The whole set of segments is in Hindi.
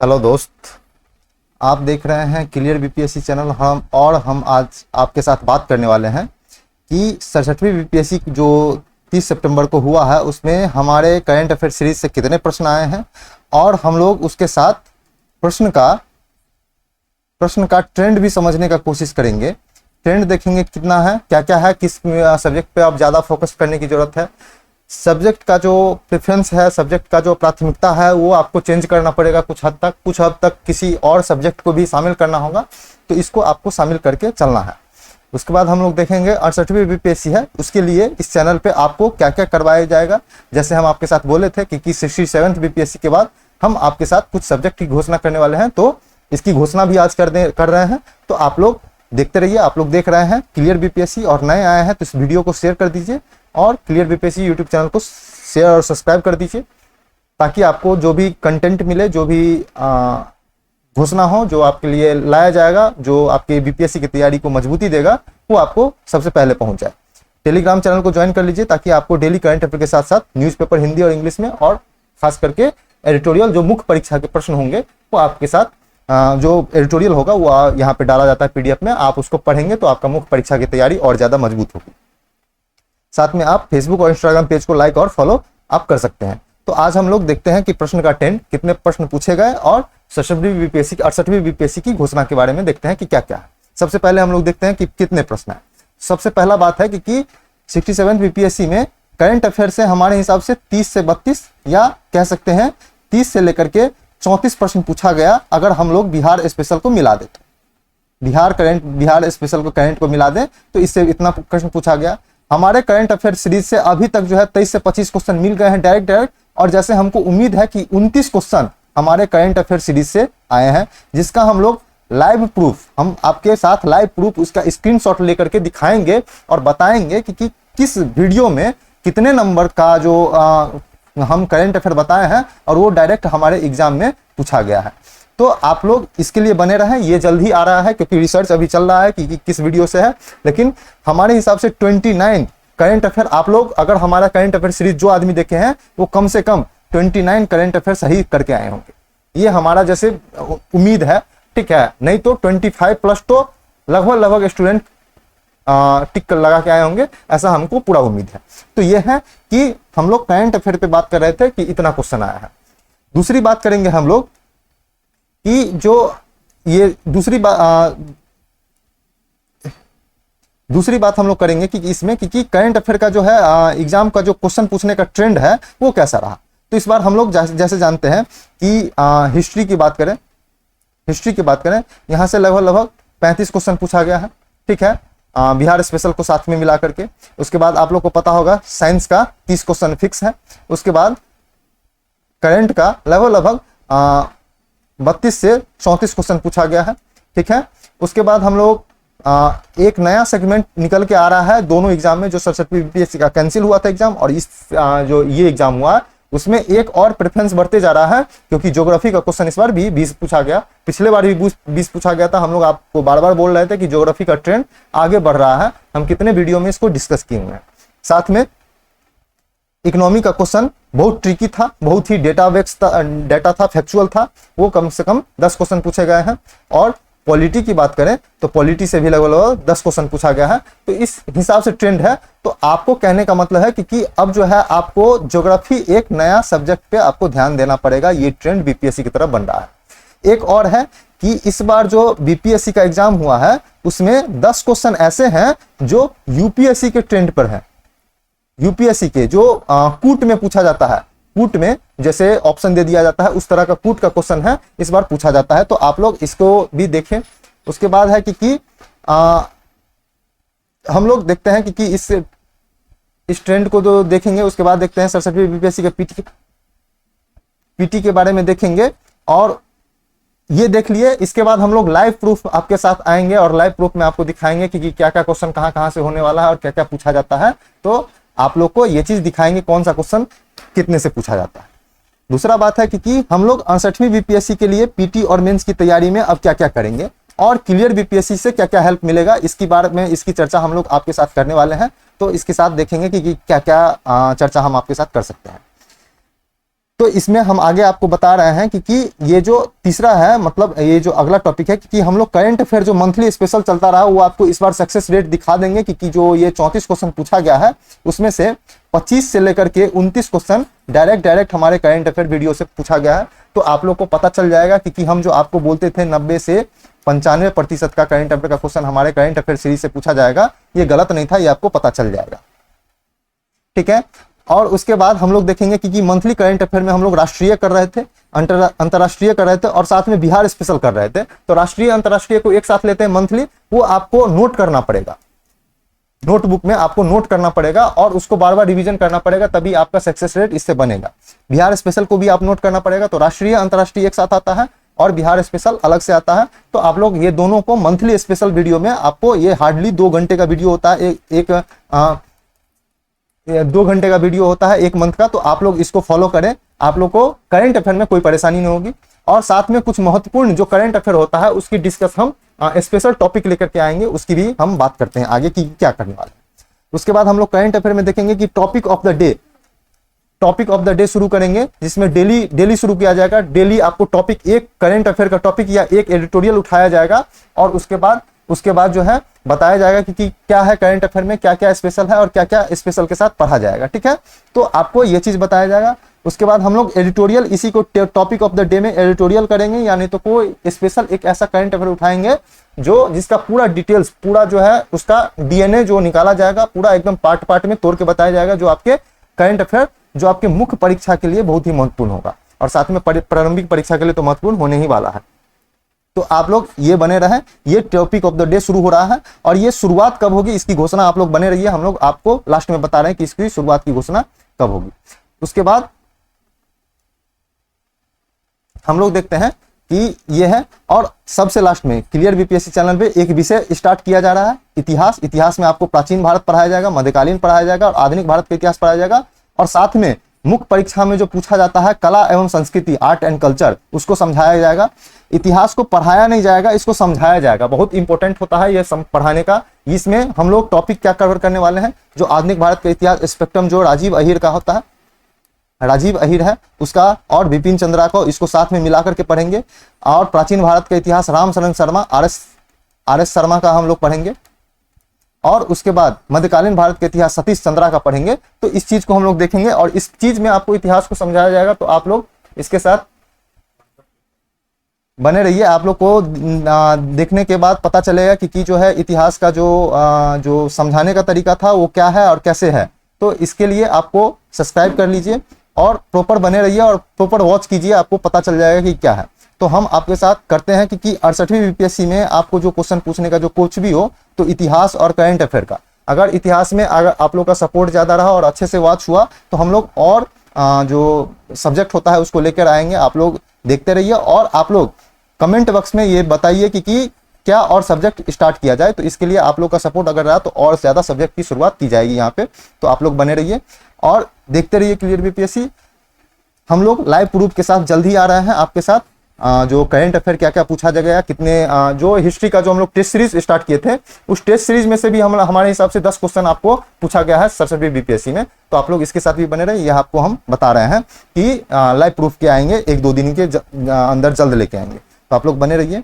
हेलो दोस्त, आप देख रहे हैं क्लियर बीपीएससी चैनल। हम आज आपके साथ बात करने वाले हैं कि 67वीं बीपीएससी जो 30 सितंबर को हुआ है उसमें हमारे करंट अफेयर सीरीज से कितने प्रश्न आए हैं और हम लोग उसके साथ प्रश्न का ट्रेंड भी समझने का कोशिश करेंगे। ट्रेंड देखेंगे कितना है, क्या क्या है, किस सब्जेक्ट पे आप ज़्यादा फोकस करने की ज़रूरत है। सब्जेक्ट का जो प्रेफरेंस है, सब्जेक्ट का जो प्राथमिकता है वो आपको चेंज करना पड़ेगा कुछ हद तक किसी और सब्जेक्ट को भी शामिल करना होगा, तो इसको आपको शामिल करके चलना है। उसके बाद हम लोग देखेंगे 68वीं बीपीएससी है, उसके लिए इस चैनल पे आपको क्या क्या करवाया जाएगा। जैसे हम आपके साथ बोले थे कि 67th बीपीएससी के बाद हम आपके साथ कुछ सब्जेक्ट की घोषणा करने वाले हैं, तो इसकी घोषणा भी आज कर रहे हैं। तो आप लोग देखते रहिए। आप लोग देख रहे हैं क्लियर बीपीएससी और नए आए हैं तो इस वीडियो को शेयर कर दीजिए और क्लियर बीपीएससी यूट्यूब चैनल को शेयर और सब्सक्राइब कर दीजिए, ताकि आपको जो भी कंटेंट मिले, जो भी घोषणा हो, जो आपके लिए लाया जाएगा, जो आपके बीपीएससी की तैयारी को मजबूती देगा, वो आपको सबसे पहले पहुंच जाए। टेलीग्राम चैनल को ज्वाइन कर लीजिए ताकि आपको डेली करंट अफेयर के साथ साथ न्यूज़पेपर हिंदी और इंग्लिश में और खास करके एडिटोरियल जो मुख्य परीक्षा के प्रश्न होंगे वो आपके साथ जो एडिटोरियल होगा वो यहाँ पे डाला जाता है पीडीएफ में, आप उसको पढ़ेंगे तो आपका मुख्य परीक्षा की तैयारी और ज़्यादा मजबूत होगी। साथ में आप फेसबुक और इंस्टाग्राम पेज को लाइक और फॉलो आप कर सकते हैं। तो आज हम लोग देखते हैं कि प्रश्न का ट्रेंड, कितने प्रश्न पूछे गए और 68वीं बीपीएससी की घोषणा के बारे में देखते हैं कि क्या क्या है। सबसे पहले हम लोग देखते हैं कि कितने प्रश्न है। सबसे पहला बात है कि 67th बीपीएससी में करंट अफेयर से हमारे हिसाब से 30 से 32 या कह सकते हैं 30 से लेकर के 34 प्रश्न पूछा गया। अगर हम लोग बिहार स्पेशल को मिला दें तो बिहार स्पेशल को करंट को मिला दें तो इससे इतना प्रश्न पूछा गया। हमारे करंट अफेयर सीरीज से अभी तक जो है 23 से 25 क्वेश्चन मिल गए हैं डायरेक्ट, और जैसे हमको उम्मीद है कि 29 क्वेश्चन हमारे करंट अफेयर सीरीज से आए हैं, जिसका हम लोग लाइव प्रूफ, हम आपके साथ लाइव प्रूफ उसका स्क्रीनशॉट लेकर के दिखाएंगे और बताएंगे कि किस वीडियो में कितने नंबर का जो हम करंट अफेयर बताए हैं और वो डायरेक्ट हमारे एग्जाम में पूछा गया है। तो आप लोग इसके लिए बने रहें, ये जल्द ही आ रहा है क्योंकि रिसर्च अभी चल रहा है कि किस वीडियो से है। लेकिन हमारे हिसाब से 29 करंट अफेयर, आप लोग अगर हमारा करंट अफेयर सीरीज जो आदमी देखे हैं वो कम से कम 29 करंट अफेयर सही करके आए होंगे, ये हमारा जैसे उम्मीद है, ठीक है। नहीं तो 25+ तो लगभग स्टूडेंट टिक लगा के आए होंगे, ऐसा हमको पूरा उम्मीद है। तो ये है कि हम लोग करंट अफेयर पे बात कर रहे थे कि इतना क्वेश्चन आया है। दूसरी बात करेंगे हम लोग कि जो ये दूसरी बात हम लोग करेंगे कि इसमें कि करंट अफेयर का जो है एग्जाम का जो क्वेश्चन पूछने का ट्रेंड है वो कैसा रहा। तो इस बार हम लोग जैसे जानते हैं कि हिस्ट्री की बात करें, यहाँ से लगभग 35 क्वेश्चन पूछा गया है, ठीक है, बिहार स्पेशल को साथ में मिला करके। उसके बाद आप लोग को पता होगा साइंस का 30 क्वेश्चन फिक्स है। उसके बाद करंट का लगभग 32 से 34 क्वेश्चन पूछा गया है, ठीक है। उसके बाद हम लोग एक नया सेगमेंट निकल के आ रहा है दोनों एग्जाम में, जो 67वीं बीपीएससी का कैंसिल हुआ था एग्जाम और इस जो ये एग्जाम हुआ उसमें एक और प्रेफरेंस बढ़ते जा रहा है, क्योंकि ज्योग्राफी का क्वेश्चन इस बार भी 20 पूछा गया, पिछले बार भी 20 पूछा गया था। हम लोग आपको बार बार बोल रहे थे कि ज्योग्राफी का ट्रेंड आगे बढ़ रहा है, हम कितने वीडियो में इसको डिस्कस किए हुए हैं। साथ में इकोनॉमी का क्वेश्चन बहुत ट्रिकी था, बहुत ही डेटा था, फैक्चुअल था, वो कम से कम 10 क्वेश्चन पूछे गए हैं। और पॉलिटी की बात करें तो पॉलिटी से भी लगभग 10 क्वेश्चन पूछा गया है। तो इस हिसाब से ट्रेंड है। तो आपको कहने का मतलब है कि अब जो है आपको ज्योग्राफी एक नया सब्जेक्ट पे आपको ध्यान देना पड़ेगा, ये ट्रेंड बीपीएससी की तरफ बन रहा है। एक और है कि इस बार जो बीपीएससी का एग्जाम हुआ है उसमें 10 क्वेश्चन ऐसे हैं जो यूपीएससी के ट्रेंड पर है। यूपीएससी के जो कूट में पूछा जाता है, कूट में जैसे ऑप्शन दे दिया जाता है उस तरह का कूट का क्वेश्चन है, इस बार पूछा जाता है, तो आप लोग इसको भी देखें। उसके बाद है कि हम लोग देखते हैं कि इस ट्रेंड को जो देखेंगे। उसके बाद देखते हैं 67वीं बीपीएससी के पीटी के बारे में देखेंगे और ये देख लिए। इसके बाद हम लोग लाइव प्रूफ आपके साथ आएंगे और लाइव प्रूफ में आपको दिखाएंगे कि क्या क्या क्वेश्चन कहाँ से होने वाला है और क्या क्या पूछा जाता है। तो आप लोग को ये चीज दिखाएंगे कौन सा क्वेश्चन कितने से पूछा जाता है। दूसरा बात है कि हम लोग 68वीं बीपीएससी के लिए पीटी और मेंस की तैयारी में अब क्या क्या करेंगे और क्लियर बीपीएससी से क्या क्या हेल्प मिलेगा, इसकी बारे में इसकी चर्चा हम लोग आपके साथ करने वाले हैं। तो इसके साथ देखेंगे कि क्या क्या चर्चा हम आपके साथ कर सकते हैं। तो इसमें हम आगे आपको बता रहे हैं कि ये जो तीसरा है, मतलब ये जो अगला टॉपिक है कि हम लोग करंट अफेयर जो मंथली स्पेशल चलता रहा वो आपको इस बार सक्सेस रेट दिखा देंगे कि जो ये 34 क्वेश्चन पूछा गया है उसमें से 25 से लेकर के 29 क्वेश्चन डायरेक्ट हमारे करंट अफेयर वीडियो से पूछा गया है। तो आप लोग को पता चल जाएगा कि हम जो आपको बोलते थे 90 से 95% का करंट अफेयर का क्वेश्चन हमारे करंट अफेयर सीरीज से पूछा जाएगा, ये गलत नहीं था, ये आपको पता चल जाएगा। ठीक है। और उसके बाद हम लोग देखेंगे कि मंथली करंट अफेयर में हम लोग राष्ट्रीय कर रहे थे, अंतरराष्ट्रीय कर रहे थे और साथ में बिहार स्पेशल कर रहे थे। तो राष्ट्रीय अंतरराष्ट्रीय को एक साथ लेते हैं मंथली, वो आपको नोट करना पड़ेगा, नोटबुक में आपको नोट करना पड़ेगा और उसको बार बार रिवीजन करना पड़ेगा, तभी आपका सक्सेस रेट इससे बनेगा। बिहार स्पेशल को भी आप नोट करना पड़ेगा। तो राष्ट्रीय अंतरराष्ट्रीय एक साथ आता है और बिहार स्पेशल अलग से आता है। तो आप लोग ये दोनों को मंथली स्पेशल वीडियो में आपको, ये हार्डली 2 घंटे का वीडियो होता है, 2 घंटे का वीडियो होता है 1 मंथ का। तो आप लोग इसको फॉलो करें, आप लोग को करंट अफेयर में कोई परेशानी नहीं होगी। और साथ में कुछ महत्वपूर्ण जो करंट अफेयर होता है उसकी डिस्कस हम स्पेशल टॉपिक लेकर के आएंगे, उसकी भी हम बात करते हैं आगे की क्या करने वाले हैं। उसके बाद हम लोग करंट अफेयर में देखेंगे कि टॉपिक ऑफ द डे शुरू करेंगे, जिसमें डेली शुरू किया जाएगा। डेली आपको टॉपिक, एक करंट अफेयर का टॉपिक या एक एडिटोरियल उठाया जाएगा और उसके बाद जो है बताया जाएगा कि क्या है करंट अफेयर में, क्या क्या स्पेशल है और क्या क्या स्पेशल के साथ पढ़ा जाएगा। ठीक है, तो आपको ये चीज बताया जाएगा। उसके बाद हम लोग एडिटोरियल, इसी को टॉपिक ऑफ द डे में एडिटोरियल करेंगे, यानी तो कोई स्पेशल एक ऐसा करंट अफेयर उठाएंगे जिसका पूरा डिटेल्स, पूरा जो है उसका डीएनए जो निकाला जाएगा, पूरा एकदम पार्ट में तोड़ के बताया जाएगा, जो आपके करंट अफेयर, जो आपके मुख्य परीक्षा के लिए बहुत ही महत्वपूर्ण होगा और साथ में प्रारंभिक परीक्षा के लिए तो महत्वपूर्ण होने ही वाला है। तो आप लोग ये बने रहें। ये टॉपिक ऑफ द डे शुरू हो रहा है और ये शुरुआत कब होगी इसकी घोषणा आप लोग बने रहिए, हम लोग आपको लास्ट में बता रहे हैं कि इसकी शुरुआत की घोषणा कब होगी। उसके बाद हम लोग देखते हैं कि ये है, और सबसे लास्ट में क्लियर बीपीएससी चैनल पे एक विषय स्टार्ट किया जा रहा है, इतिहास। इतिहास में आपको प्राचीन भारत पढ़ाया जाएगा, मध्यकालीन पढ़ाया जाएगा और आधुनिक भारत का इतिहास पढ़ाया जाएगा। और साथ में मुख्य परीक्षा में जो पूछा जाता है कला एवं संस्कृति, आर्ट एंड कल्चर, उसको समझाया जाएगा। इतिहास को पढ़ाया नहीं जाएगा, इसको समझाया जाएगा। बहुत इंपॉर्टेंट होता है यह पढ़ाने का। इसमें हम लोग टॉपिक क्या कवर करने वाले हैं, जो आधुनिक भारत का इतिहास स्पेक्ट्रम जो राजीव अहिर का होता है, राजीव अहिर है उसका, और विपिन चंद्रा को, इसको साथ में मिलाकर के पढ़ेंगे। और प्राचीन भारत का इतिहास राम शरण शर्मा, आर एस शर्मा का हम लोग पढ़ेंगे। और उसके बाद मध्यकालीन भारत का इतिहास सतीश चंद्रा का पढ़ेंगे। तो इस चीज को हम लोग देखेंगे और इस चीज में आपको इतिहास को समझाया जाएगा। तो आप लोग इसके साथ बने रहिए। आप लोग को देखने के बाद पता चलेगा कि जो है इतिहास का जो समझाने का तरीका था वो क्या है और कैसे है। तो इसके लिए आपको सब्सक्राइब कर लीजिए और प्रॉपर बने रहिए और प्रॉपर वॉच कीजिए, आपको पता चल जाएगा कि क्या है। तो हम आपके साथ करते हैं कि 68वीं बीपीएससी में आपको जो क्वेश्चन पूछने का जो कोच भी हो, तो इतिहास और करंट अफेयर का, अगर इतिहास में अगर आप लोग का सपोर्ट ज़्यादा रहा और अच्छे से वॉच हुआ तो हम लोग और जो सब्जेक्ट होता है उसको लेकर आएंगे। आप लोग देखते रहिए और आप लोग कमेंट बॉक्स में ये बताइए कि क्या और सब्जेक्ट स्टार्ट किया जाए। तो इसके लिए आप लोग का सपोर्ट अगर रहा तो और ज़्यादा सब्जेक्ट की शुरुआत की जाएगी यहाँ पे। तो आप लोग बने रहिए और देखते रहिए क्लियर बीपीएससी। हम लोग लाइव प्रूफ के साथ जल्द ही आ रहे हैं आपके साथ। जो करंट अफेयर क्या क्या पूछा गया, कितने जो हिस्ट्री का जो हम लोग टेस्ट सीरीज स्टार्ट किए थे, उस टेस्ट सीरीज में से भी हमारे हिसाब से 10 क्वेश्चन आपको पूछा गया है 67वीं बीपीएससी में। तो आप लोग इसके साथ भी बने रहे, यह आपको हम बता रहे हैं कि लाइव प्रूफ के आएंगे, 1-2 दिन के अंदर जल्द लेके आएंगे। तो आप लोग बने रहिए।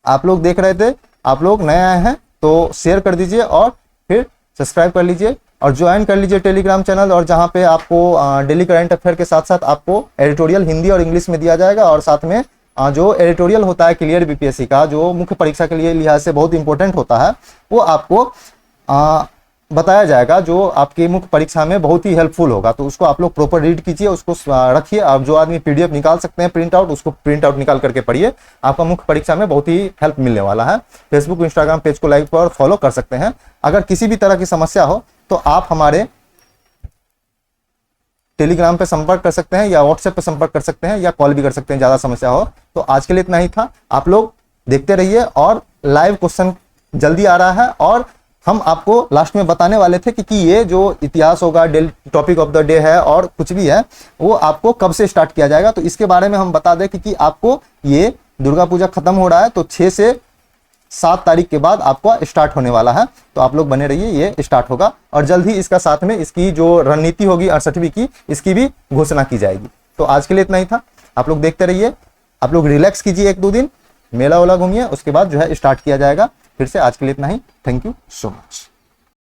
आप लोग देख रहे थे, आप लोग नए आए हैं तो शेयर कर दीजिए और फिर सब्सक्राइब कर लीजिए और ज्वाइन कर लीजिए टेलीग्राम चैनल, और जहां पे आपको डेली करंट अफेयर के साथ साथ आपको एडिटोरियल हिंदी और इंग्लिश में दिया जाएगा। और साथ में जो एडिटोरियल होता है क्लियर बीपीएससी का, जो मुख्य परीक्षा के लिए लिहाज से बहुत इंपॉर्टेंट होता है, वो आपको बताया जाएगा, जो आपकी मुख्य परीक्षा में बहुत ही हेल्पफुल होगा। तो उसको आप लोग प्रॉपर रीड कीजिए, उसको रखिए। आप जो आदमी पीडीएफ निकाल सकते हैं प्रिंट आउट, उसको प्रिंट आउट निकाल करके पढ़िए, आपका मुख्य परीक्षा में बहुत ही हेल्प मिलने वाला है। फेसबुक इंस्टाग्राम पेज को लाइक और फॉलो कर सकते हैं। अगर किसी भी तरह की समस्या हो तो आप हमारे टेलीग्राम पे संपर्क कर सकते हैं या व्हाट्सएप पे संपर्क कर सकते हैं या कॉल भी कर सकते हैं, ज़्यादा समस्या हो तो। आज के लिए इतना ही था। आप लोग देखते रहिए और लाइव क्वेश्चन जल्दी आ रहा है और हम आपको लास्ट में बताने वाले थे कि ये जो इतिहास होगा, टॉपिक ऑफ द डे है और कुछ भी है, वो आपको कब से स्टार्ट किया जाएगा। तो इसके बारे में हम बता दें कि आपको ये दुर्गा पूजा खत्म हो रहा है तो 6 से 7 तारीख के बाद आपका स्टार्ट होने वाला है। तो आप लोग बने रहिए, ये स्टार्ट होगा और जल्द ही इसका साथ में इसकी जो रणनीति होगी 68वीं की, इसकी भी घोषणा की जाएगी। तो आज के लिए इतना ही था। आप लोग देखते रहिए, आप लोग रिलैक्स कीजिए 1-2 दिन, मेला वाला घूमिए, उसके बाद जो है स्टार्ट किया जाएगा फिर से। आज के लिए इतना ही। Thank you so much.